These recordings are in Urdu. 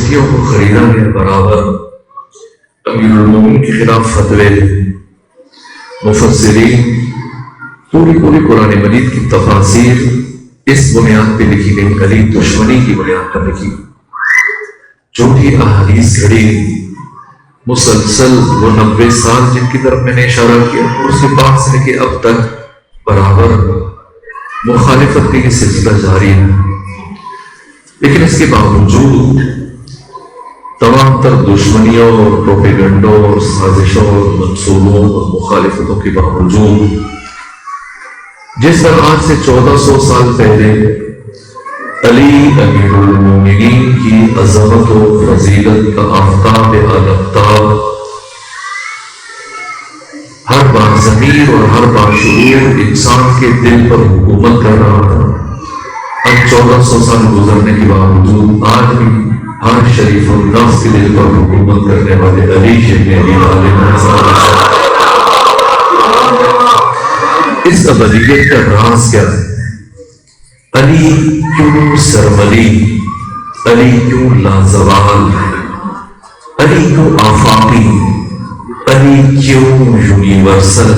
بیٹیوں کو خریدا گیا برابر امیر المومنین کے خلاف فتوے، مفسرین پوری قرآن مجید کی تفاسیر اس بنیاد پہ لکھی گئی، علی دشمنی کی بنیاد پر لکھی، جھوٹی احادیث گھڑی مسلسل وہ 90 سال جن کی طرف میں نے اشارہ کیا، اس کے بعد سے لے کے اب تک برابر مخالفت کا یہ سلسلہ جاری ہے۔ لیکن اس کے باوجود تمام تر دشمنیوں اور پروپیگنڈوں اور سازشوں اور منصوبوں اور مخالفتوں کے باوجود جس طرح آج سے 1400 سال پہلے علی امیر المومنین کی عظمت و فضیلت کا آفتاب آفتاب ہر باضمیر اور ہر باشعور انسان کے دل پر حکومت کر رہا تھا، اب 1400 سال گزرنے کے باوجود آج بھی ہر شریف النفس کے دل پر حکومت کرنے والے علی ابن ابی طالب اس ابدیت کا راز کیا ہے؟ علی کیوں سرمدی، علی کیوں لازوال، علی کیوں آفاقی، علی کیوں یونیورسل،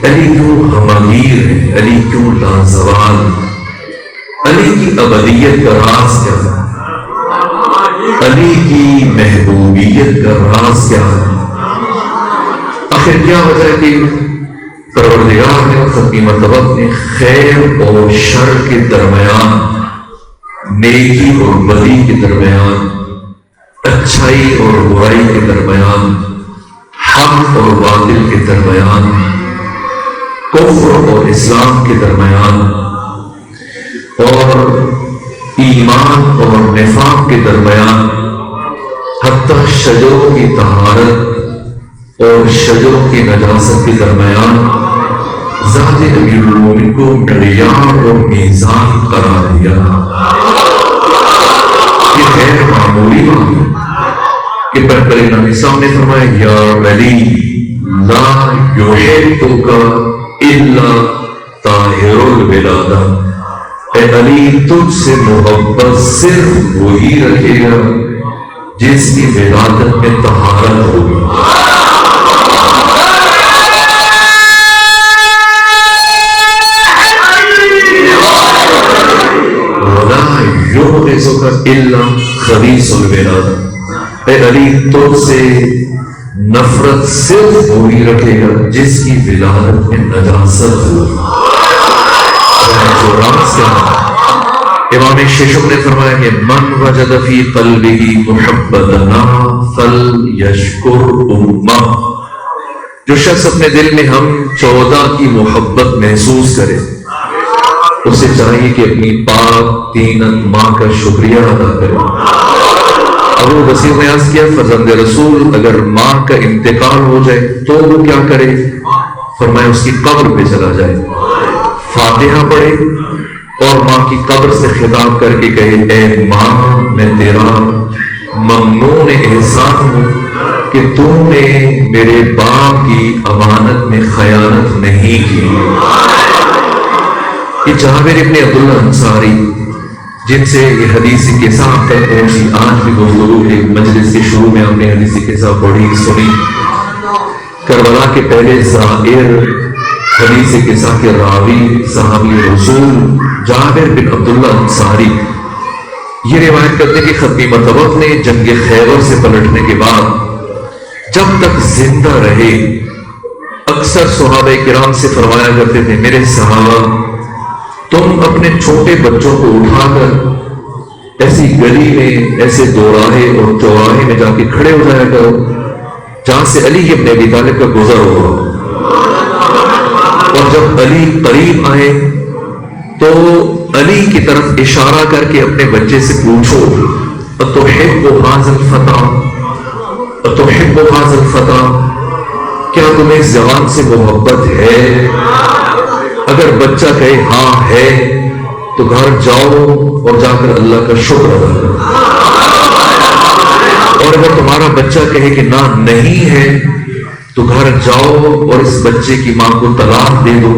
علی کیوں ہمگیر ہے، علی کیوں لازوال، علی کی ابدیت کا راز کیا ہے؟ علی کی محبوبیت کا راز کیا ہے؟ آخر کیا وجہ ہے کہ پروردگار نے ختمی مرتبہ نے خیر اور شر کے درمیان، نیکی اور بدی کے درمیان، اچھائی اور برائی کے درمیان، حق اور باطل کے درمیان، کفر اور اسلام کے درمیان، اور ایمان اور نفاق کے درمیان، حتیٰ شجروں کی طہارت اور شجروں کی نجاست کے درمیان ذات امیر المومنین کو معیار اور میزان قرار دیا۔ یہ غیر معمولی بات ہے کہ پیغمبر نبی صاحب نے فرمایا یا علی لا یحبک الا طاہر الولادہ، اے علی تجھ سے محبت صرف وہی رکھے گا جس کی ولادت میں طہارت ہوگی۔ خبیث الولادہ، اے علی تجھ سے نفرت صرف وہی رکھے گا جس کی ولادت میں نجاست ہو۔ امام ششم نے فرمایا کہ من وجد فی قلبہ محبتنا فلیشکر امہ، جو شخص اپنے دل میں ہم 14 کی محبت محسوس کرے اسے چاہیے کہ اپنی پاک تینت ماں کا شکریہ ادا کرے۔ ابو بصیر نے عرض کیا فرزند رسول اگر ماں کا انتقال ہو جائے تو وہ کیا کرے؟ فرمایا اس کی قبر پہ چلا جائے، فاتحہ پڑھے اور ماں کی قبر سے خطاب کر کے کہے اے ماں میں تیرا ممنون احسان ہوں کہ تم نے میرے باپ کی امانت میں خیانت نہیں کی۔ یہ جابر ابن عبداللہ انصاری جن سے یہ حدیث قصہ تک پہنچی، آج بھی گفتگو کے مجلس کے شروع میں ہم نے حدیث قصہ پڑھی سنی، کربلا کے پہلے زائر حدیث قصہ کے راوی صحابی رسول جابر بن عبداللہ انصاری یہ روایت کرتے کہ ختمی مرتبہ نے جنگ خیبر سے پلٹنے کے بعد جب تک زندہ رہے اکثر صحابہ کرام سے فرمایا کرتے تھے میرے صحابہ تم اپنے چھوٹے بچوں کو اٹھا کر ایسی گلی میں ایسے دوراہے اور چوراہے میں جا کے کھڑے ہو جایا کرو جہاں سے علی ابن ابی طالب کا گزر ہو، اور جب علی قریب آئے تو علی کی طرف اشارہ کر کے اپنے بچے سے پوچھو اتحب ھذا الفتى اتحب ھذا الفتى، کیا تمہیں اس جوان سے محبت ہے؟ اگر بچہ کہے ہاں ہے تو گھر جاؤ اور جا کر اللہ کا شکر ادا کرو، اور اگر تمہارا بچہ کہے کہ نہ نہیں ہے تو گھر جاؤ اور اس بچے کی ماں کو طلاق دے دو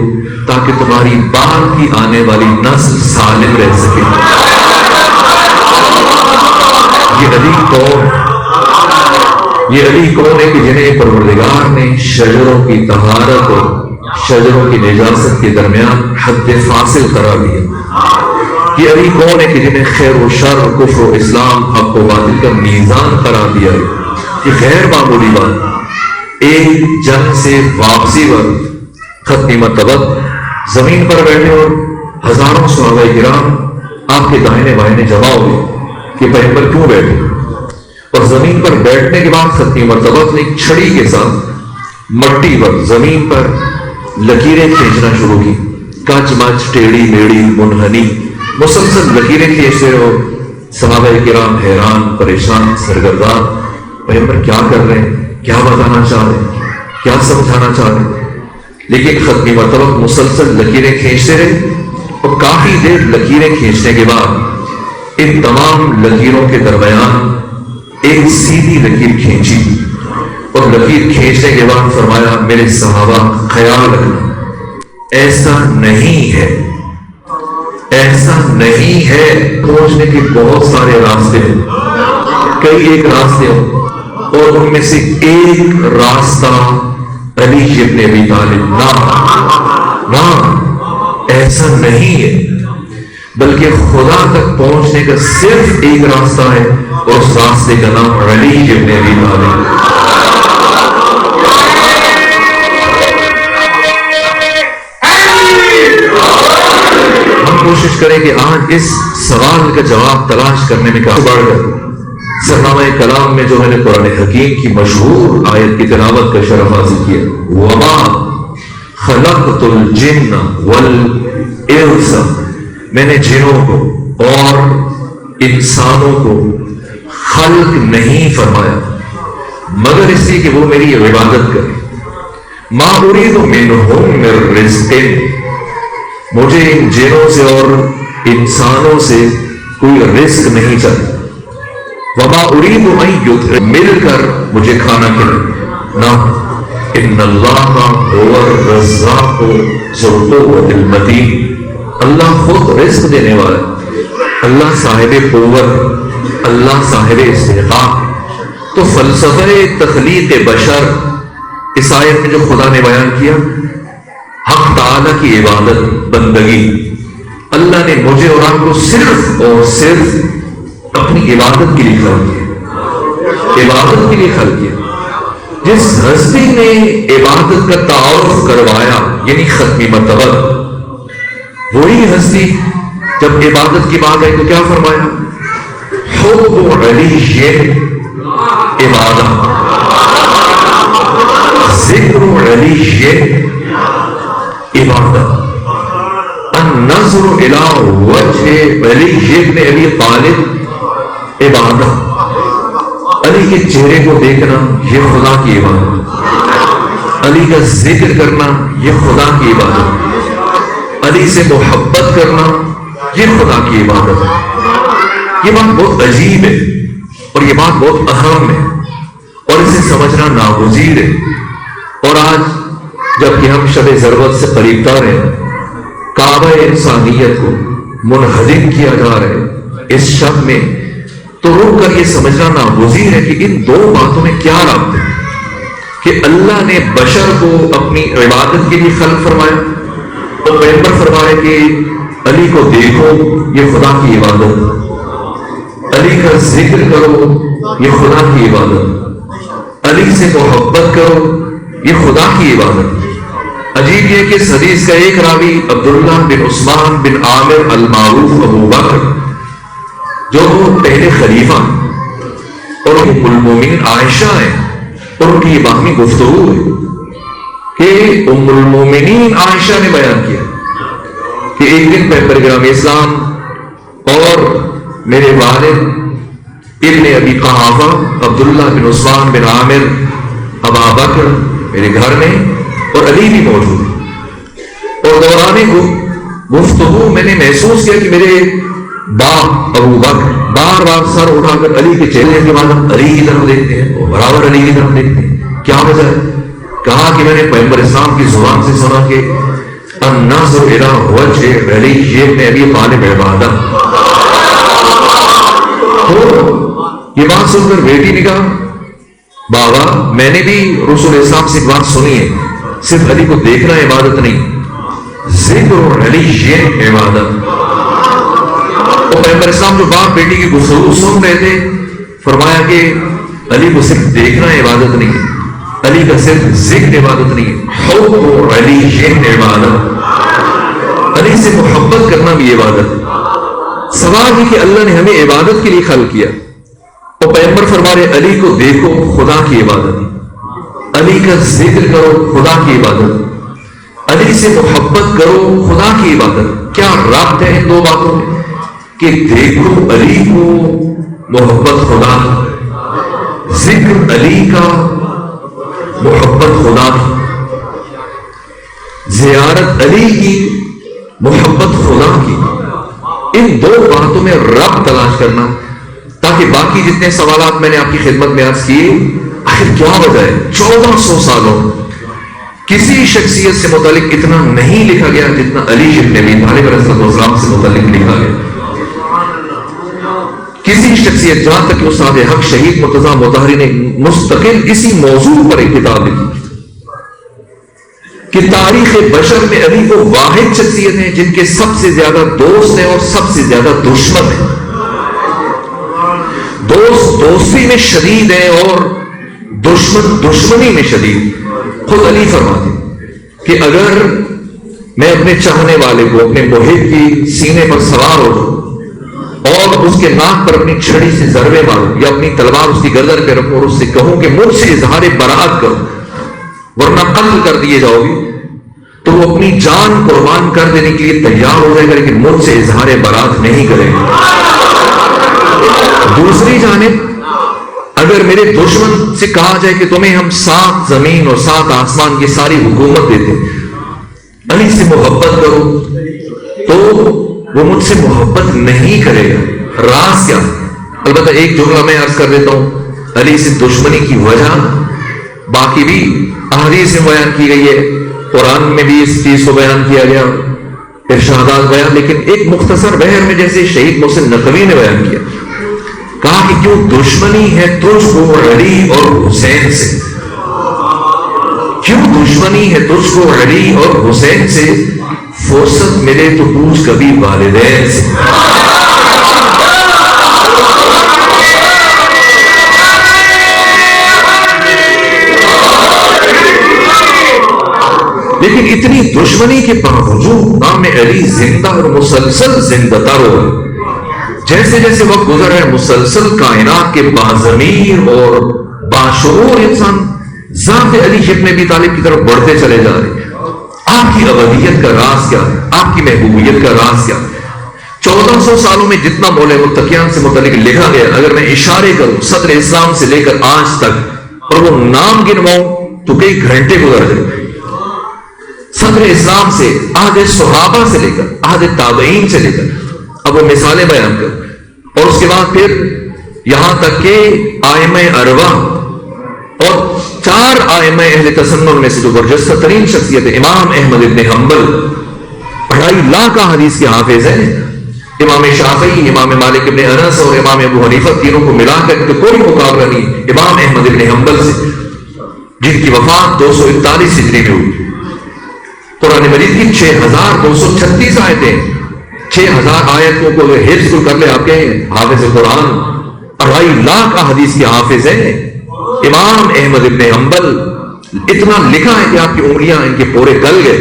تاکہ تمہاری بعد کی آنے والی نسل سالم رہ سکے۔ یہ علی کون ہے کہ جنہیں پروردگار نے شجروں کی طہارت اور شجروں کی نجاست کے درمیان حد فاصل قرار دیا؟ یہ علی کون ہے کہ جنہیں خیر و شر، کفر و اسلام، حق و باطل کا میزان قرار دیا ہے؟ یہ غیر معمولی بات، ایک جنگ سے واپسی پر ختمی مرتبہ زمین پر بیٹھے اور ہزاروں صحابہ کرام آپ کے دائنے بائنے جمع ہوئے کہ پیغمبر کیوں بیٹھے، اور زمین پر بیٹھنے کے بعد ختمی مرتبہ نے ایک چھڑی کے ساتھ مٹی پر، زمین پر لکیریں کھینچنا شروع کی، کچ مچ، ٹیڑھی میڑھی، منحنی، مسلسل لکیریں کھینچتے ہو۔ صحابہ کرام حیران، پریشان، سرگردان، پیغمبر کیا کر رہے ہیں، کیا بتانا چاہ رہے ہیں، کیا سمجھانا چاہ رہے ہیں؟ لیکن ختمی مرتبہ مسلسل لکیریں کھینچتے رہے، اور کافی دیر لکیریں کھینچنے کے بعد ان تمام لکیروں کے درمیان ایک سیدھی لکیر کھینچی، اور لکیر کھینچنے کے بعد فرمایا میرے صحابہ خیال رکھنا، ایسا نہیں ہے، ایسا نہیں ہے، پہنچنے کے بہت سارے راستے ہیں، کئی ایک راستے ہیں، اور ان میں سے ایک راستہ علی ابن ابی طالب، نہ ایسا نہیں ہے، بلکہ خدا تک پہنچنے کا صرف ایک راستہ ہے، اور اس راستے کا نام علی ابن ابی طالب۔ ہم کوشش کریں کہ آج اس سوال کا جواب تلاش کرنے میں کافی بڑھ گئے۔ سرنامہ کلام میں جو میں نے قرآن حکیم کی مشہور آیت کی تلاوت کا شرف حاصل کیا، وَمَا خَلَقْتُ الْجِنَّ وَالْإِنسَ، میں نے جنوں کو اور انسانوں کو خلق نہیں فرمایا مگر اس لیے کہ وہ میری عبادت کریں۔ مَا أُرِيدُ مِنْهُمْ مِنْ رِزْقٍ، مجھے ان جنوں سے اور انسانوں سے کوئی رزق نہیں چاہیے۔ وما اريد ان يطعم، مل کر مجھے کھانا کھلائے، نہ، ان اللہ هو الرزاق ذو القوة المتین، اللہ خود رزق دینے والا ہے، اللہ صاحب قوت، اللہ صاحب استحقاق۔ تو فلسفہ تخلیق بشر اس آیت میں جو خدا نے بیان کیا، حق تعالی کی عبادت، بندگی، اللہ نے مجھے اور آپ کو صرف اور صرف اپنی عبادت کے لیے خلق کیا، عبادت کے لیے خلق کیا۔ جس ہستی نے عبادت کا تعارف کروایا، یعنی ختمی مرتبہ، وہی ہستی جب عبادت کی بات آئی تو کیا فرمایا؟ حب علی عبادت، ذکر علی عبادت، النظر الی وجہ علی ابن ابی طالب عبادت، علی کے چہرے کو دیکھنا یہ خدا کی عبادت، علی کا ذکر کرنا یہ خدا کی عبادت، علی سے محبت کرنا یہ خدا کی عبادت ہے۔ یہ بات بہت عجیب ہے اور یہ بات بہت اہم ہے اور اسے سمجھنا ناگزیر ہے۔ اور آج جب کہ ہم شب ضرورت سے قریب تر ہیں، کعبہ انسانیت کو منہدم کیا جا رہا ہے اس شب میں، تو رک کر یہ سمجھنا ناگزیر ہے کہ ان دو باتوں میں کیا رابط ہے کہ اللہ نے بشر کو اپنی عبادت کے لیے خلق فرمایا اور پیغمبر فرمائے کہ علی کو دیکھو یہ خدا کی عبادت، علی کا ذکر کرو یہ خدا کی عبادت، علی سے محبت کرو یہ خدا کی عبادت۔ عجیب یہ کہ اس حدیث کا ایک راوی عبداللہ بن عثمان بن عامر المعروف ابو بکر، جو پہلے خلیفہ اور ام المومنین عائشہ ہیں، اور ان کی یہ باہمی گفتگو ہے کہ ام المومنین عائشہ نے بیان کیا کہ ایک دن پیغمبر گرام اسلام اور میرے والد ابن ابی قحافہ عبداللہ بن عثمان بن عامر ابا بکر میرے گھر میں اور علی بھی موجود ہے، اور دوران گفتگو میں نے محسوس کیا کہ میرے باپ ابو بکر بار بار سر اٹھا کر علی کے چہرے کے بعد ہم علی کی طرف دیکھتے ہیں اور برابر علی کی طرف دیکھتے ہیں، کیا وجہ ہے؟ کہا کہ میں نے پیغمبر اسلام کی زبان سے سنا کہ النظر الی وجہ علی ابن ابی طالب عبادت، تو یہ بات سن کر بیٹی نے کہا بابا میں نے بھی رسول اسلام سے ایک بات سنی ہے، صرف علی کو دیکھنا عبادت نہیں، ذکر علی یہ عبادت۔ تو پیغمبر اسلام جو باپ بیٹی کی گفتگو سن رہے تھے، فرمایا کہ علی کو صرف دیکھنا عبادت نہیں، علی کا صرف ذکر عبادت نہیں، حب علی یہ عبادت، علی سے محبت کرنا بھی عبادت۔ سوال ہے کہ اللہ نے ہمیں عبادت کے لیے خلق کیا، تو پیغمبر فرما رہے علی کو دیکھو خدا کی عبادت، علی کا ذکر کرو خدا کی عبادت، علی سے محبت کرو خدا کی عبادت۔ کیا رابط ہے ان دو باتوں میں کہ دیکھو علی کو محبت خدا، ذکر علی کا محبت خدا کی، زیارت علی کی محبت خدا کی۔ ان دو باتوں میں رب تلاش کرنا، تاکہ باقی جتنے سوالات میں نے آپ کی خدمت میں عرض کیے، آخر کیا وجہ ہے 1400 سالوں کسی شخصیت سے متعلق اتنا نہیں لکھا گیا جتنا علی ابن ابی طالب علیہ السلام سے متعلق لکھا گیا۔ کسی شخصیت، جہاں تک کہ استاد حق شہید مرتضیٰ مطہری نے مستقل اسی موضوع پر ایک کتاب لکھی کہ تاریخ بشر میں علی وہ واحد شخصیت ہیں جن کے سب سے زیادہ دوست ہیں اور سب سے زیادہ دشمن ہیں۔ دوست دوستی میں شدید ہیں اور دشمن دشمنی میں شدید۔ خود علی فرماتے ہیں کہ اگر میں اپنے چاہنے والے کو، اپنے محب کی سینے پر سوار ہو جاؤں اور اس کے ناک پر اپنی چھڑی سے ضربے ماروں یا اپنی تلوار اس کی گردن پہ رکھوں اور اس سے کہوں کہ مجھ سے اظہار برات کرو ورنہ قتل کر دیے جاؤ گے، تو وہ اپنی جان قربان کر دینے کے لیے تیار ہو جائے گا، لیکن مجھ سے اظہار برات نہیں کرے گا۔ دوسری جانب اگر میرے دشمن سے کہا جائے کہ تمہیں ہم 7 زمین اور 7 آسمان کی ساری حکومت دیتے، علی سے محبت کرو، تو وہ مجھ سے محبت نہیں کرے گا۔ راز کیا؟ البتہ ایک جملہ میں عرض کر دیتا ہوں، علی سے دشمنی کی وجہ باقی بھی احادیث میں بیان کی گئی ہے، قرآن میں بھی اس چیز کو بیان کیا گیا، ارشادات بیان، لیکن ایک مختصر بحر میں جیسے شہید محسن نقوی نے بیان کیا، کہا کہ کیوں دشمنی ہے تجھ کو علی اور حسین سے، کیوں دشمنی ہے تجھ کو علی اور حسین سے، فرصت ملے تو پوچھ کبھی والدین سے۔ لیکن اتنی دشمنی کے باوجود نام علی زندہ اور مسلسل زندہ تر ہو، جیسے جیسے وقت گزر ہے مسلسل کائنات کے باضمیر اور باشعور انسان ذات علی ابن ابی طالب کی طرف بڑھتے چلے جا رہے ہیں۔ آپ کی ابدیت کا راز کیا ہے؟ آپ کی محبوبیت کا راز کیا ہے؟ 1400 سالوں میں جتنا مولوی متقیان سے متعلق لکھا گیا، اگر میں اشارے کروں صدر اسلام سے لے کر آج تک اور وہ نام گنواؤں تو کئی گھنٹے گزر جائیں۔ صدر اسلام سے عہد صحابہ سے لے کر عہد تابعین سے لے کر اب وہ مثالیں بیان کر، اور اس کے بعد پھر یہاں تک کہ ائمہ اربعہ اور 4 ائمہ اہل تسنن میں سے جو برجستہ ترین شخصیت ہے، امام احمد ابن حنبل 2.5 لاکھ حدیث کے حافظ ہیں، امام شافعی، امام مالک ابن انس اور امام ابو حنیفہ تینوں کو ملا کر تو کوئی مقابلہ نہیں امام احمد ابن حنبل سے، جن کی وفات 241 ہجری میں ہوئی۔ قرآن مجید کی 6236 آیتیں، 6000 آیتوں کو حفظ کر لے آپ کے حافظ قرآن، 2.5 لاکھ حدیث کے حافظ ہیں امام احمد ابن حنبل۔ اتنا لکھا ہے کہ آپ کی انگلیاں ان کے پورے گل گئے۔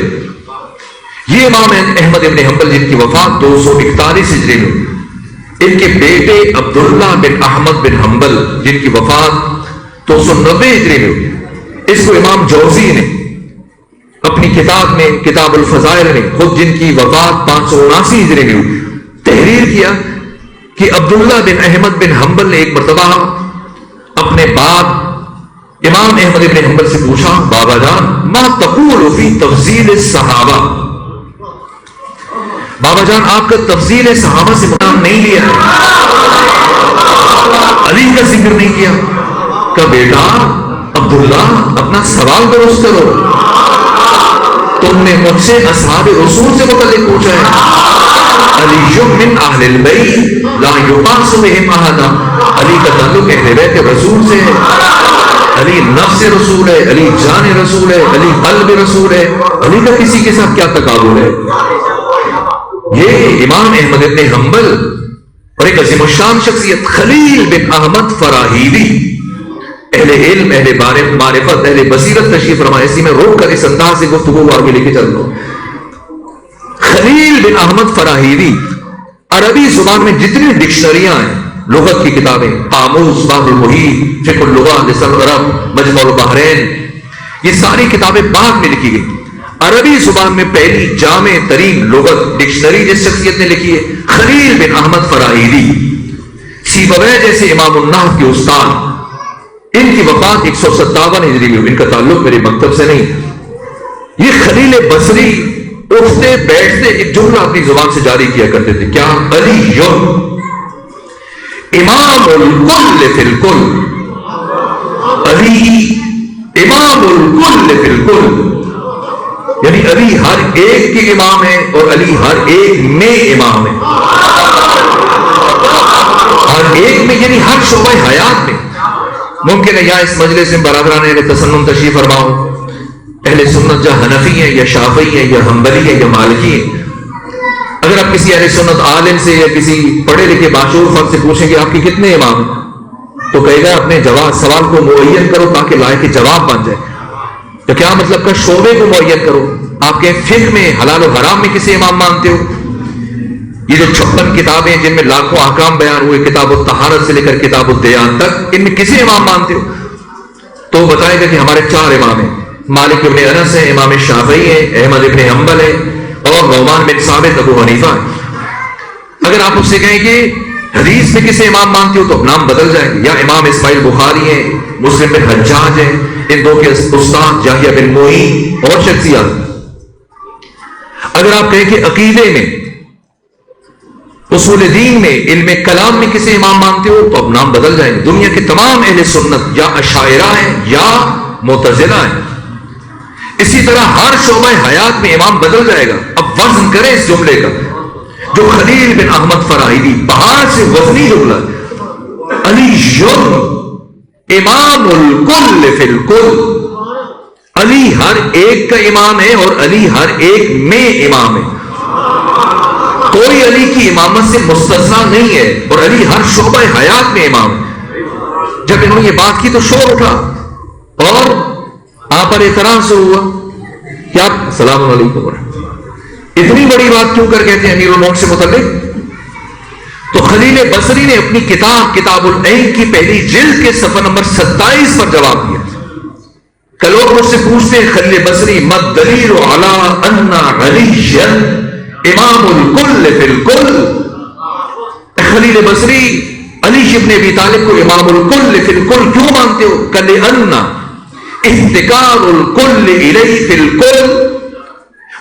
یہ امام احمد ابن حنبل جن کی وفات 241 ہجری میں، ان کے بیٹے عبداللہ بن احمد بن حنبل جن کی وفات 290 ہجری میں ہوئی، اس کو امام جوزی نے اپنی کتاب میں کتاب الفضائل میں خود جن کی وفات 579 ہجری میں ہوئی تحریر کیا کہ عبداللہ بن احمد بن حنبل نے ایک مرتبہ اپنے باپ امام احمد بن حنبل سے پوچھا، بابا جان ما تقول فی تفضیل الصحابہ، بابا جان آپ کا تفضیل صحابہ سے مقام نہیں لیا، علی کا ذکر نہیں کیا۔ کہ بیٹا عبداللہ اپنا سوال درست کرو، تم نے مجھ سے اصحاب رسول سے متعلق پوچھا ہے، علی من اہل البیت لا یقاس بہم احدا، علی کا تعلق اہل بیت رسول سے ہے، علی نفس رسول ہے، علی جان رسول ہے، علی قلب رسول ہے، علی کا کسی کے ساتھ کیا تقابل ہے؟ یہ امام احمد ابن حنبل اور ایک عظیم الشان شخصیت خلیل بن احمد فراہیدی، اہل علم، اہل معرفت، اہل بصیرت تشریف فرمائے. اسی میں روک کر اس انداز سے گفتگو کو آگے لے کے چل رہا ہوں. خلیل بن احمد فراہیدی عربی زبان میں جتنی ڈکشنریاں ہیں، لغت کی کتابیں، قاموس، باب المحیط، فقہ اللغہ، لسان العرب، مجمع البحرین، یہ ساری کتابیں بعد میں لکھی گئی. عربی زبان میں پہلی جامع ترین لغت ڈکشنری جس شخصیت نے لکھی ہے خلیل بن احمد فراہیدی، سیبویہ جیسے امام النحو کے استاد. ان کی وفات 157 ہجری میں، ان کا تعلق میرے مکتب سے نہیں. یہ خلیل بصری اٹھتے بیٹھتے ایک جملہ اپنی زبان سے جاری کیا کرتے تھے، کیا؟ علی امام الکل فی الکل، علی امام الکل فی الکل، یعنی علی ہر ایک کے امام ہے اور علی ہر ایک میں امام ہے. ہر ایک میں یعنی ہر شعبہ حیات میں. ممکن ہے یا اس مجلس میں برادران اہل تسنن تشریف فرماؤ، اہل سنت یا حنفی ہیں یا شافعی ہیں یا حنبلی ہیں یا مالکی ہیں. اگر آپ کسی اہل سنت عالم سے یا کسی پڑھے لکھے باشعور فرد سے پوچھیں کہ آپ کے کتنے امام ہیں، تو کہے گا اپنے سوال کو معین کرو تاکہ لائق جواب بن جائے. تو کیا مطلب کا شعبے کو معین کرو. آپ کے فقہ میں حلال و حرام میں کسی امام مانتے ہو؟ یہ جو 56 کتابیں جن میں لاکھوں احکام بیان ہوئے، کتاب الطہارت سے لے کر کتاب الدیان تک، ان میں کسی امام مانتے ہو؟ تو بتائے گا کہ ہمارے 4 امام ہیں. مالک ابن انس ہے، امام شافعی ہے، احمد ابن حنبل ہے اور نعمان بن ثابت ابو حنیفہ ہے. اگر آپ اس سے کہیں کہ حدیث میں کسی امام مانتے ہو تو نام بدل جائے گا. یا امام اسماعیل بخاری ہیں، مسلم بن حجاج ہیں، ان دو کے استاد یحییٰ بن معین اور شخصیات. اگر آپ کہیں کہ عقیدے میں، اصول دین میں، علم کلام میں کسی امام مانتے ہو تو اب نام بدل جائیں گے. دنیا کے تمام اہل سنت یا اشاعرہ ہیں یا معتزلہ ہیں. اسی طرح ہر شعبہ حیات میں امام بدل جائے گا. اب وزن کریں اس جملے کا جو خلیل بن احمد فراہیدی باہر سے وزنی جملہ، علی امام الکل فی الکل، علی ہر ایک کا امام ہے اور علی ہر ایک میں امام ہے. کوئی علی کی امامت سے مستثنا نہیں ہے اور علی ہر شعبہ حیات میں امام ہے. جب انہوں نے یہ بات کی تو شور اٹھا اور آپ پر اعتراض ہوا کہ آپ السلام علیکم اتنی بڑی بات کیوں کر کہتے ہیں امیر المومنین سے متعلق؟ تو خلیل بصری نے اپنی کتاب العین کی پہلی جلد کے صفحہ نمبر 27 پر جواب دیا. کہ لوگ مجھ سے پوچھتے ہیں خلیل بصری مد دلیل علی ان علی امام الکل فی الکل، خلیل بصری علی ابن ابی طالب کو امام الکل فی الکل کیوں مانتے ہو؟ کہ لأن احتکار الکل الیہ فی الکل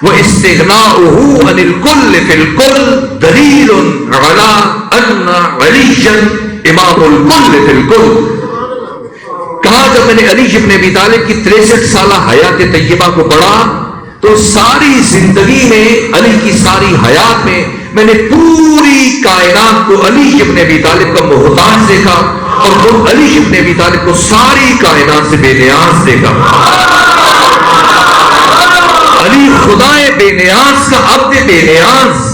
واستغناؤہ عن الکل فی الکل دلیل علی ان علی امام الکل فی الکل. کہا جب میں نے علی ابن ابی طالب کی 63 سالہ حیات طیبہ کو پڑھا تو ساری زندگی میں، علی کی ساری حیات میں نے پوری کائنات کو علی ابن ابی طالب کا محتاج دیکھا اور خود علی ابن ابی طالب کو ساری کائنات سے بے نیاز دیکھا. علی خدائے بے نیاز کا عبد بے نیاز.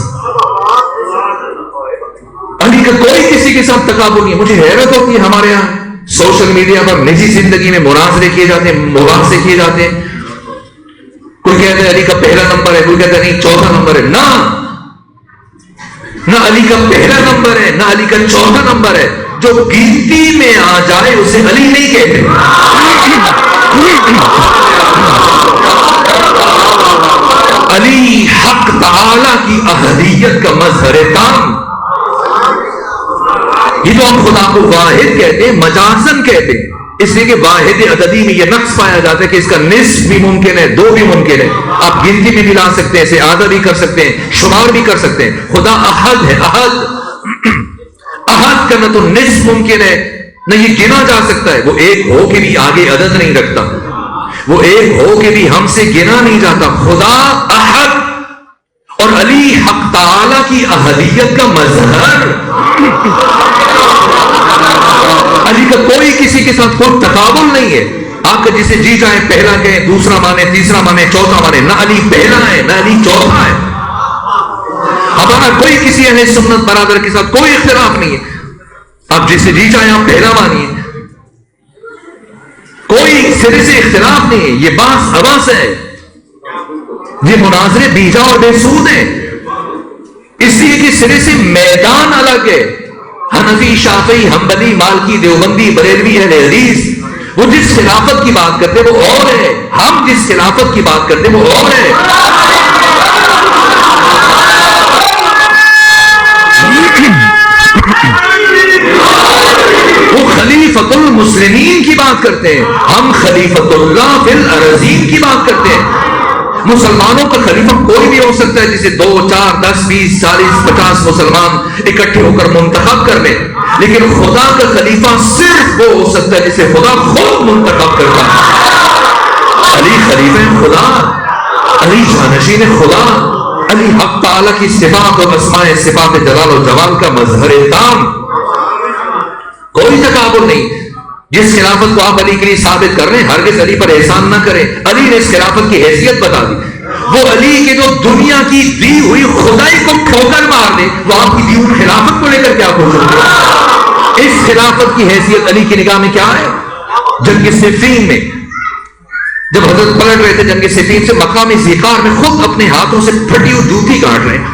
علی کا کوئی کسی کے ساتھ تقابل نہیں. مجھے حیرت ہوتی ہے ہمارے یہاں سوشل میڈیا پر نجی زندگی میں مناظرے کیے جاتے ہیں، مباحثے کیے جاتے ہیں. کوئی کہتا ہے علی کا پہلا نمبر ہے، کوئی کہتا ہے نہیں 4تھا نمبر ہے. نہ علی کا پہلا نمبر ہے نہ علی کا 4تھا نمبر ہے. جو گنتی میں آ جائے اسے علی نہیں کہتے. علی حق تعالی کی احدیت کا مظہر تام. یہ جو ہم خدا کو واحد کہتے ہیں مجازن کہتے ہیں، اس لیے کہ واحد عددی میں یہ نقص پایا جاتا ہے کہ اس کا نصف بھی ممکن ہے، 2 بھی ممکن ہے. آپ گنتی بھی ملا سکتے ہیں، اسے آدھا بھی کر سکتے ہیں، شمار بھی کر سکتے ہیں. خدا احد ہے. احد کا نہ تو نصف ممکن ہے نہ یہ گنا جا سکتا ہے. وہ ایک ہو کے بھی آگے عدد نہیں رکھتا، وہ ایک ہو کے بھی ہم سے گنا نہیں جاتا. خدا احد اور علی حق تعالی کی احدیت کا مظہر. علی کا کوئی کسی کے ساتھ کوئی تقابل نہیں ہے. آپ کا جسے جی جائے پہلا کہیں، دوسرا مانے، تیسرا مانے، چوتھا مانے. نہ علی پہلا ہے نہ علی چوتھا ہے. ہمارا کوئی کسی اہل سنت برادر کے ساتھ کوئی اختلاف نہیں ہے. آپ جسے جی جائیں آپ پہلا مانیے، کوئی سرے سے اختلاف نہیں ہے. یہ باس عباس ہے. یہ مناظرے بیجا اور بے سود ہیں، اس لیے کہ سرے سے میدان الگ ہے. حنفی، شافعی، حنبلی، مالکی، دیوبندی، بریلوی، اہل حدیث وہ جس خلافت کی بات کرتے وہ اور ہے، ہم جس خلافت کی بات کرتے وہ اور ہے. وہ خلیفۃ المسلمین کی بات کرتے ہیں، ہم خلیفۃ اللہ فی الارضین کی بات کرتے ہیں. مسلمانوں کا خلیفہ کوئی بھی ہو سکتا ہے، جسے 2، 4، 10، 20، 40، 50 مسلمان اکٹھے ہو کر منتخب کر لیں، لیکن خدا کا خلیفہ صرف وہ ہو سکتا ہے جسے خدا خود منتخب کرتا ہے. علی خلیفہ خدا، علی جانشین خدا، علی حق تعالی کی صفات اور اسماء صفات جلال و جمال کا مظہر تام. کوئی تقابل نہیں. جس خلافت کو آپ علی کے لیے ثابت کر رہے ہیں ہرگز علی پر احسان نہ کریں. علی نے اس خلافت کی حیثیت بتا دی. وہ علی کے جو دنیا کی دی ہوئی خدائی کو ٹھوکر مار دے، وہ آپ کی دی ہوئی خلافت کو لے کر کیا پوچھ رہے ہیں؟ اس خلافت کی حیثیت علی کی نگاہ میں کیا ہے؟ جنگ صفین میں جب حضرت پلٹ رہے تھے جنگ صفین سے، مقام ذیقار میں خود اپنے ہاتھوں سے پھٹی ہوئی جوتی کاٹ رہے ہیں.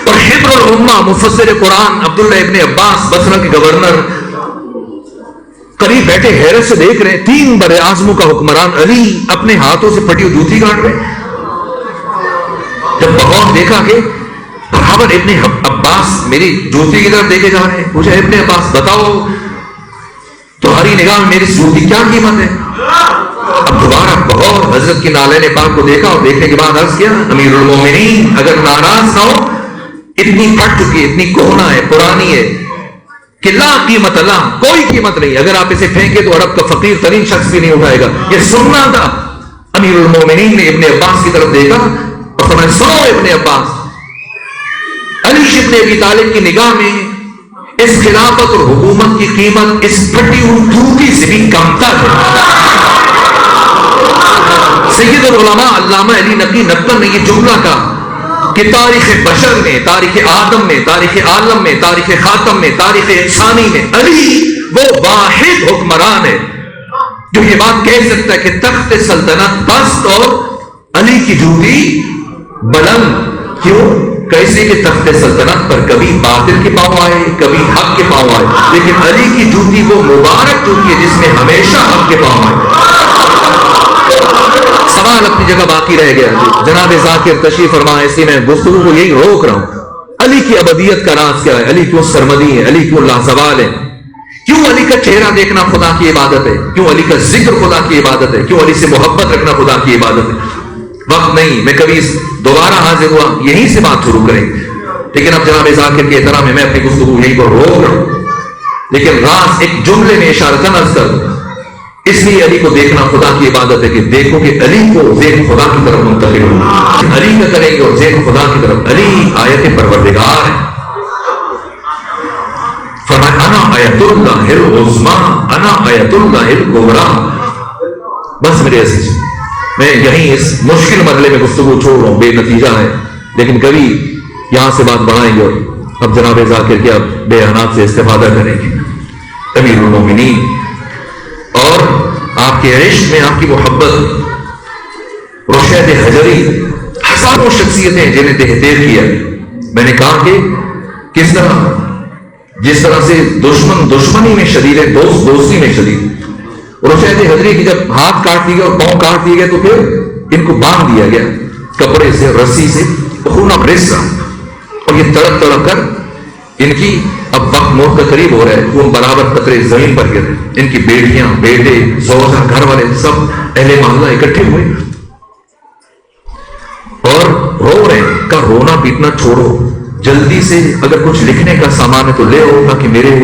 اور حبر الامہ مفسر قرآن عبداللہ ابن عباس بصرہ کے گورنر قریب بیٹھے حیرت سے دیکھ رہے ہیں، 3 بر اعظموں کا حکمران علی اپنے ہاتھوں سے پھٹی ہوئی جوتی کاٹ رہے ہیں. جب بغور دیکھا کہ برابر ابن عباس میری جوتی کی طرف دیکھے جا رہے ہیں، پوچھا ابن عباس بتاؤ تمہاری نگاہ میں میری جوتی کیا قیمت ہے؟ اب دوبارہ بغور حضرت کی نالین پاک کو دیکھا اور دیکھنے کے بعد عرض کیا، امیر المومنین اگر ناراض نہ ہو، اتنی پھٹ چکی ہے، اتنی کوہنا ہے، پرانی ہے کہ لا قیمت اللہ، کوئی قیمت نہیں. اگر آپ اسے پھینکے تو عرب کا فقیر ترین شخص بھی نہیں اٹھائے گا. یہ سننا تھا. امیر المومنین نے ابن عباس کی طرف دیکھا اور فرمایا، سنو ابن عباس، علی ابن ابی طالب کی نگاہ میں اس خلافت اور حکومت کی قیمت اس پھٹی ہوئی جوتی سے بھی کم تر ہے. سید العلماء علامہ علی نقی نقل نے یہ جملہ کہا کہ تاریخ بشر میں، تاریخ آدم میں، تاریخ عالم میں، تاریخ خاتم میں، تاریخ انسانی میں علی وہ واحد حکمران ہے جو یہ بات کہہ سکتا ہے کہ تخت سلطنت پست اور علی کی جوتی بلند. کیوں؟ کیسے کہ تخت سلطنت پر کبھی باطل کے پاؤں آئے، کبھی حق کے پاؤں آئے، لیکن علی کی جوتی وہ مبارک جوتی ہے جس میں ہمیشہ حق کے پاؤں آئے. سوال اپنی جگہ باقی رہ گیا. جناب ذاکر تشریف فرمائے، اسی میں گفتگو کو یہی روک رہا ہوں. علی کی ابدیت کا راز کیا ہے؟ علی کیوں سرمدی ہے؟ علی کیوں لازوال ہے؟ کیوں علی کا چہرہ دیکھنا خدا کی عبادت ہے؟ کیوں علی کا ذکر خدا کی عبادت ہے؟ کیوں علی سے محبت رکھنا خدا کی عبادت ہے؟ وقت نہیں، میں کبھی دوبارہ حاضر ہوا یہیں سے بات شروع کریں، لیکن اب جناب ذاکر کے احترام میں اپنی گفتگو یہیں پر روک رہا ہوں. لیکن راز ایک جملے میں اشارتاً عرض کر دوں. اس لیے علی کو دیکھنا خدا کی عبادت ہے کہ دیکھو کہ علی کو ذہن خدا کی طرف منتقل ہو. علی کا کریں گے اور ذہن خدا کی طرف. علی آیت پروردگار ہے. فرمایا انا آیت اللہ العظمیٰ انا آیت اللہ الکبریٰ. بس میرے عزیز، میں یہیں اس مشکل مرحلے میں گفتگو چھوڑ رہا ہوں، بے نتیجہ ہے، لیکن کبھی یہاں سے بات بڑھائیں گے اور اب جناب ذاکر کے اب بیانات سے استفادہ کریں گے. امیر المومنین اور آپ کے عشق میں آپ کی محبت، رشید حجری، ہزاروں شخصیتیں جنہیں تحقیر کیا. میں نے کہا کہ کس طرح جس طرح سے دشمن دشمنی میں شدید ہے، دوست دوستی میں شدید. رشید حجری کی جب ہاتھ کاٹ دیے گئے اور پاؤں کاٹ دیے گئے تو پھر ان کو باندھ دیا گیا کپڑے سے، رسی سے، خون ریس رہا اور یہ تڑپ تڑپ کر ان کی اب وقت موت کا قریب ہو رہا ہے، خون برابر قطرے زمین پر گر رہے. ان کی بیٹیاں، بیٹے، زوجہ، گھر والے سب اہل محلہ اکٹھے ہوئے اور رو رہے ہیں. کہا رونا پیٹنا چھوڑو، جلدی سے اگر کچھ لکھنے کا سامان ہے تو لے آؤ تاکہ میرے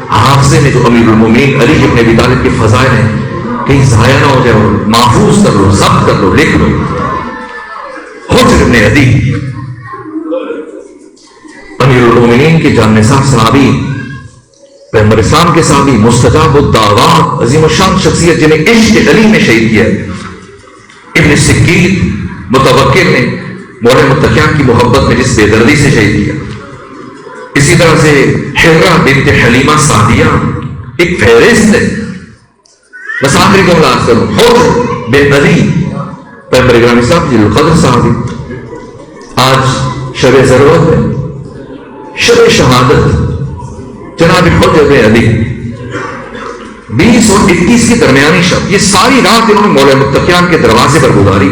حافظے میں جو امیر المومنین علی ابن ابی طالب کے فضائل ہیں کہیں ضائع نہ ہو جائے، اور محفوظ کر لو، ضبط کر لو، لکھ لو. حجر ابن عدی امیر المومنین کے جاننثار صحابی، پیغمبر اسلام کے صحابی، مستجاب الدعوات، عظیم الشان شخصیت جنہیں عشق علی میں شہید کیا، ابن سکین متوکل نے مولا متقیان کی محبت میں جس بے دردی سے شہید کیا. اسی طرح سے حرہ بنت حلیمہ سعدیہ ایک فہرست ہے. بس آخری کو ملاحظ کروں، حجر بن علی پیغمبر گرامی صاحب ذی القدر صحابی. آج شب ضرورت ہے، شب شہادت جناب حجر بن علی 20 اور 21 کی درمیانی شب، یہ ساری رات انہوں نے مولا متقیان کے دروازے پر گزاری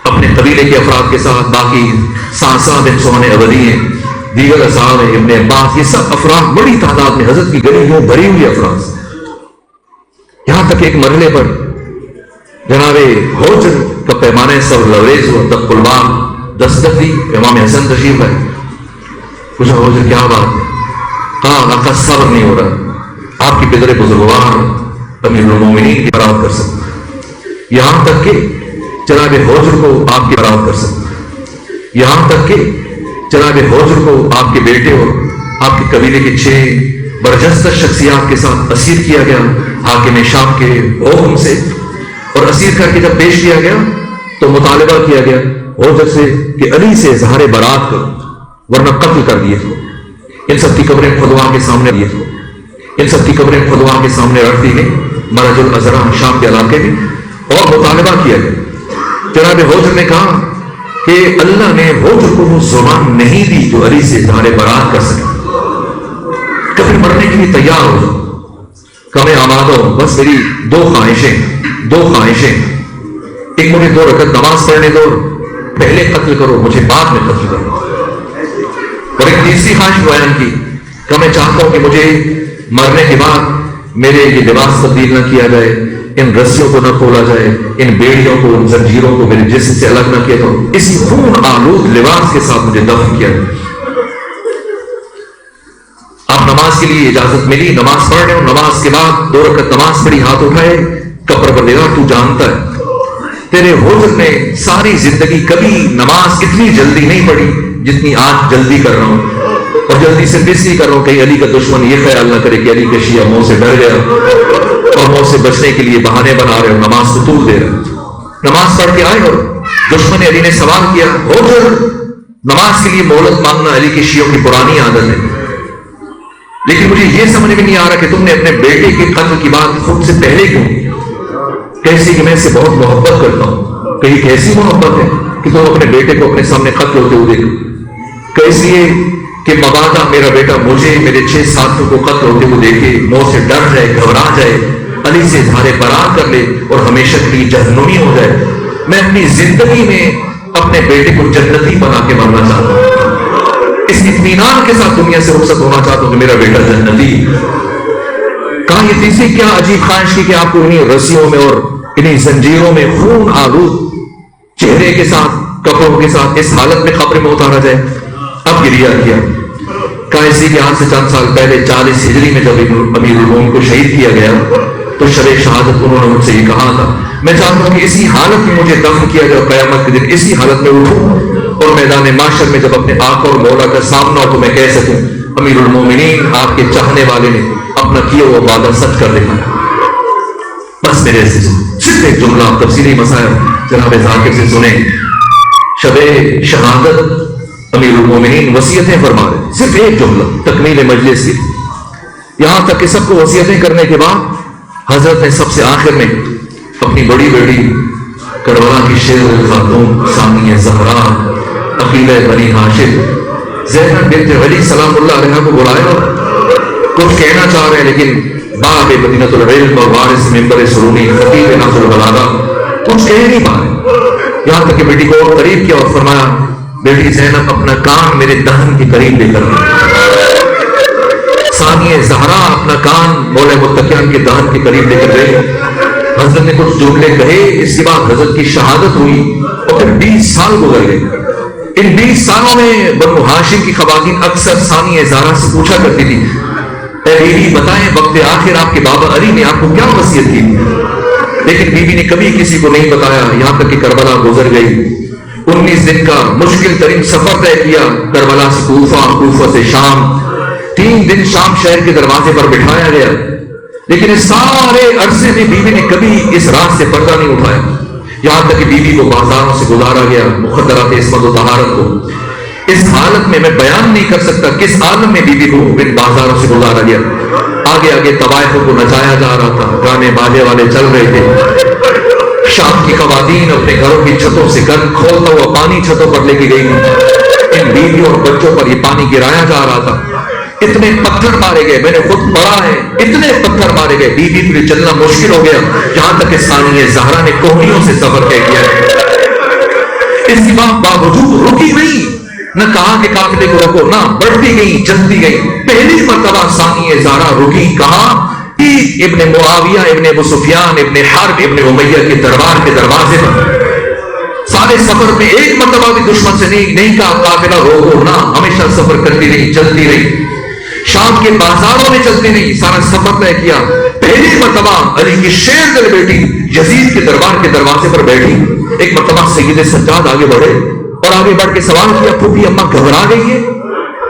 اپنے قبیلے کے افراد کے ساتھ. باقی ساسا بن سہن ابدی ہیں، دیگر اصحاب ہیں، ابن عباس، یہ سب افراد بڑی تعداد میں حضرت کی گلی یوں بھری ہوئی افراد. یہاں تک ایک مرحلے پر جناب حجر کا پیمانہ سر لوریز ہوا، تب قلبان دستک دی، امام حسن تشریف ہے. پوچھا حجر کیا بات ہے؟ کہا آقا صبر نہیں ہو رہا، آپ کی پدر بزرگوار امیر المومنین کی برات کر سکتے، یہاں تک کہ جناب حجر کو آپ کی برات کر سکتے، یہاں تک کہ جناب حجر کو آپ کے بیٹے اور آپ کے قبیلے کے 6 برجستہ شخصیات کے ساتھ اسیر کیا گیا حاکم شام کے حکم سے. اور اسیر کر کے جب پیش کیا گیا تو مطالبہ کیا گیا حجر سے کہ علی سے اظہار برات کرو ورنہ قتل کر دیے تو. ان سب کی قبریں خدوا کے سامنے دیے تو، ان سب کی قبریں خدوا کے سامنے رکھ دی گئی مرج الازرا شام کے علاقے میں. اور مطالبہ کیا گیا. جناب حجر نے کہا کہ اللہ نے حجر کو وہ زبان نہیں دی جو علی سے اظہار برات کر سکے. کبھی مرنے کے لیے تیار ہو جاؤ، کمیں آماد ہو، بس میری دو خواہشیں، ایک مجھے 2 رکعت نماز پڑھنے دو، پہلے قتل کرو، مجھے بعد میں قتل کرو. اور ایک تیسری خواہش بیان کی کہ میں چاہتا ہوں کہ مجھے مرنے کے بعد میرے یہ لباس تبدیل نہ کیا جائے، ان رسیوں کو نہ کھولا جائے، ان بیڑیوں کو، ان زنجیروں کو میرے جسم سے الگ نہ کیا جائے، اسی خون آلود لباس کے ساتھ مجھے دفن کیا جائے. آپ نماز کے لیے اجازت ملی، نماز پڑھ رہے ہو، نماز کے بعد 2 رکعت نماز پڑھی، ہاتھ اٹھائے کہ پروردگار تو جانتا ہے تیرے حجر نے ساری زندگی کبھی نماز اتنی جلدی نہیں پڑھی جتنی آج جلدی کر رہا ہوں. اور جلدی سے اس لیے کر رہا ہوں کہ علی کا دشمن یہ خیال نہ کرے کہ علی کا شیعہ منہ سے ڈر گیا اور منہ سے بچنے کے لیے بہانے بنا رہے ہو، نماز کو طول دے رہے. نماز پڑھ کے آئے اور دشمن علی نے سوال کیا، حجر نماز کے لیے مہلت مانگنا علی کے شیعوں کی پرانی عادت ہے، لیکن مجھے یہ سمجھ میں نہیں آ رہا کہ تم نے اپنے بیٹے کے قتل کی بات خود سے پہلے کیوں؟ کیسی کہ میں اس سے بہت محبت کرتا ہوں. کہیں کیسی محبت ہے کہ تم اپنے بیٹے کو اپنے سامنے قتل ہوتے ہوئے دیکھو؟ کہ اس لیے کہ مبادا میرا بیٹا مجھے میرے 6 ساتھیوں کو قتل ہوتے ہوئے دیکھے، منہ سے ڈر جائے، گھبرا جائے، علی سے اظہار برات کر لے اور ہمیشہ کے لیے جہنمی ہو جائے. میں اپنی زندگی میں اپنے بیٹے کو جنتی بنا کے مرنا چاہتا ہوں، اس اطمینان کے ساتھ دنیا سے رخصت ہونا چاہتا ہوں کہ میرا بیٹا جنتی. کہاں یہ تیسری کیا عجیب خواہش کی کہ آپ کو انہیں رسیوں میں اور انہیں زنجیروں میں خون آلود چہرے کے ساتھ، کپڑوں کے ساتھ اس حالت میں قبر میں اتارا جائے. اب گریہ کیا. کہا اسی کے آج سے چند سال پہلے 40 ہجری میں جب امیر المومنین کو شہید کیا گیا تو شب شہادت انہوں نے مجھ سے یہ کہا تھا، میں چاہتا ہوں کہ اسی حالت میں مجھے دفن کیا جائے، قیامت کے دن اسی حالت میں اٹھوں اور میدان معاشر میں جب اپنے آقا اور مولا کا سامنا ہو تو میں کہہ سکوں امیر المومنین آپ کے چاہنے والے نے اپنا کیا ہوا وعدہ سچ کر دکھایا. بس میرے سے صرف ایک جملہ تفصیلی مسائل جناب ذاکر سے سنیں. شب شہادت امیر المومنین وصیتیں فرما رہے، صرف ایک جملہ تکمیل مجلس کی. یہاں تک کہ سب کو وصیتیں کرنے کے بعد حضرت نے سب سے آخر میں اپنی بڑی بیٹی کربلا کی شیر خاتون ثانیہ زہرا عقیلہ بنی ہاشم زینب بنت علی سلام اللہ علیہ کو بلایا. کچھ کہنا چاہ رہے ہیں لیکن باب مدینہ العلم اور وارث منبر سرونی خطیب ناصر البلاغہ کچھ کہہ نہیں پا رہے. یہاں تک کہ بیٹی کو اور قریب کیا اور فرمایا، بیٹی زینب اپنا کان میرے دہن کے قریب لے کر ثانیہ زہرا اپنا کان مولا متقیان کے دہن کے قریب لے کر گئے. حضرت نے کچھ جملے کہے، اس کے بعد حضرت کی شہادت ہوئی اور پھر 20 سال گزر گئے. ان 20 سالوں میں بنو ہاشم کی خواتین اکثر ثانیہ زہرا سے پوچھا کرتی تھی، اے بیوی بتائیں وقت آخر آپ کے بابا علی نے آپ کو کیا وصیت کی؟ لیکن بیوی نے کبھی کسی کو نہیں بتایا، یہاں تک کہ کربلا گزر گئی۔ 19 دن کا مشکل ترین سفر طے کیا، کربلا سے کوفہ، کوفہ سے شام۔ 3 دن شام شہر کے دروازے پر بٹھایا گیا، لیکن اس سارے عرصے میں بیوی نے کبھی اس رات سے پردہ نہیں اٹھایا، یہاں تک کہ بیوی کو بازاروں سے گزارا گیا، مخدرات عصمت و طہارت کو۔ اس حالت میں بیان نہیں کر سکتا کس عالم میں بیوی کو ان بازاروں سے گزارا گیا۔ آگے آگے طوائفوں کو نچایا جا رہا تھا، گانے باجے والے چل رہے تھے۔ شام کی خواتین اپنے گھروں کی چھتوں سے گن کھولتا ہوا پانی چھتوں پر لے کے گئی، ان بیویوں اور بچوں پر یہ پانی گرایا جا رہا تھا۔ اتنے پتھر مارے گئے، میں نے خود پڑھا ہے، اتنے پتھر مارے گئے، بیوی کے لیے چلنا مشکل ہو گیا، یہاں تک کہ ثانیہ زہرا نے کوہنیوں سے سفر طے کیا ہے۔ اس کے باوجود رکی نہیں، نہ کہا کہ قافلے کو روکو، نہ بڑھتی گئی، چلتی گئی۔ پہلی مرتبہ ثانیہ زہرا رکی، کہا کہ ابن معاویہ، ابن ابو سفیان، ابن حرب، ابن امیہ کے دربار کے دروازے پر۔ سارے سفر میں ایک مرتبہ بھی دشمن سے نہیں کہا قافلہ روکو، نہ، ہمیشہ سفر کرتی رہی، چلتی رہی، شام کے بازاروں میں چلتی رہی، سارا سفر طے کیا۔ پہلی مرتبہ علی کی شیر دل بیٹی یزید کے دربار کے دروازے پر بیٹھی۔ ایک مرتبہ سید سجاد آگے بڑھے اور آگے بڑھ کے سوال کیا، پھوپھی اماں گھبرا گئی ہے،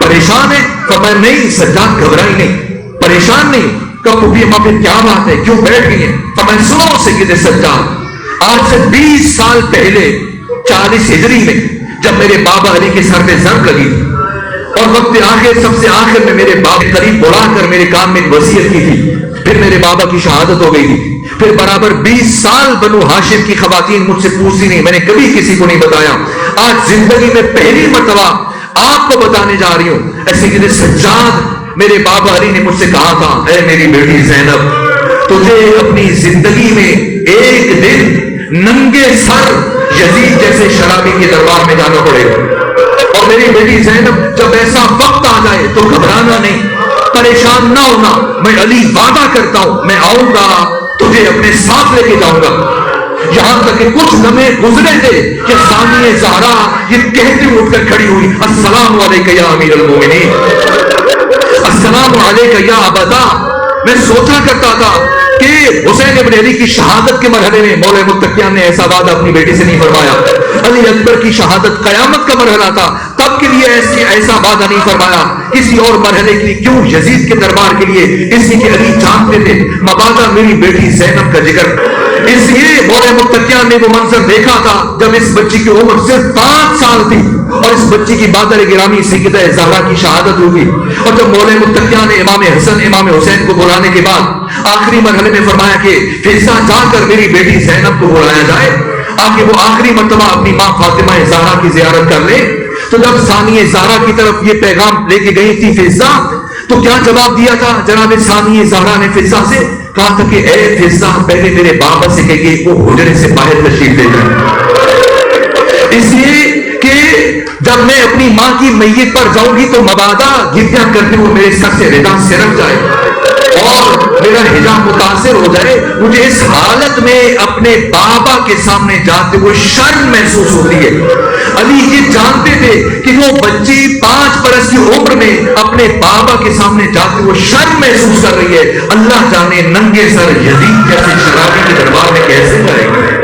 پریشان ہے؟ فرمایا نہیں سجاد گھبرائی نہیں، پریشان نہیں۔ کہا پھوپھی اماں پھر کیا بات ہے، کیوں بیٹھ گئی ہیں؟ فرمایا سنو سید سجاد، آج سے 20 سال پہلے 40 ہجری میں جب میرے بابا علی کے سر پہ ضرب لگی اور وقت آخر سب سے آخر میں میرے باپ قریب بلا کر میرے کام میں ایک وصیت کی تھی، پھر میرے بابا کی شہادت ہو گئی تھی، پھر برابر 20 سال بنو ہاشم کی خواتین مجھ سے پوچھتی نہیں، میں نے کبھی کسی کو نہیں بتایا، آج زندگی میں پہلی مرتبہ آپ کو بتانے جا رہی ہوں۔ ایسے کہ سجاد، میرے بابا علی نے مجھ سے کہا تھا، اے میری بیٹی زینب، تجھے اپنی زندگی میں ایک دن ننگے سر یزید جیسے شرابی کے دربار میں جانا پڑے گا، اور میری بیٹی زینب جب ایسا وقت آ جائے تو گھبرانا نہیں، پریشان نہ ہونا، میں علی وعدہ کرتا ہوں میں آؤں گا، تجھے اپنے ساتھ لے کے جاؤں گا۔ یہاں تک کہ کچھ لمحے گزرے تھے کہ ثانیہ زہرا یہ کہتے اٹھ کر کھڑی ہوئی، السلام علیکہ یا امیر المومنین، السلام علیکہ یا ابدا۔ میں سوچا کرتا تھا کہ حسین ابن علی کی شہادت کے مرحلے میں مولا متقیان نے ایسا وعدہ اپنی بیٹی سے نہیں فرمایا، علی اکبر کی شہادت قیامت کا مرحلہ تھا، تب کے لیے ایسا وعدہ نہیں فرمایا، کسی اور مرحلے کے لیے کیوں یزید کے دربار کے لیے، اس لیے کہ علی جانتے تھے مبادا میری بیٹی زینب کا ذکر، اس لیے مولا متقیان نے وہ منظر دیکھا تھا جب اس بچی کی عمر صرف 5 سال تھی اور اس بچی کی مادر گرامی سیدہ زہرا کی شہادت ہوگی، اور جب مولا متقیان نے امام حسن امام حسین کو بلانے کے بعد آخری مرحلے میں فرمایا کہ فضا جا کر میری بیٹی زینب کو بلایا جائے آگے وہ آخری مرتبہ اپنی ماں فاطمہ زہرا کی زیارت کر لے، تو جب ثانیہ زہرا کی طرف یہ پیغام لے کے گئی تھی فضا، تو کیا جواب دیا تھا جناب ثانیہ زہرا نے فضا سے؟ کہا تھا کہ اے فضا، پہلے میرے بابا سے کہے کہ وہ حجرے سے باہر تشریف لے جائیں، اس لیے کہ جب میں اپنی ماں کی میت پر جاؤں گی تو مبادا گریہ کرتے ہوئے میرے سر سے ردا سرک جائے اور میرا حجاب متاثر ہو جائے، مجھے اس حالت میں اپنے بابا کے سامنے جاتے ہوئے شرم محسوس ہوتی ہے۔ علی یہ جانتے تھے کہ وہ بچی 5 برس کی عمر میں اپنے بابا کے سامنے جاتے ہوئے شرم محسوس کر رہی ہے، اللہ جانے ننگے سر یزید جیسے شرابی کے دربار میں کیسے جائے گی۔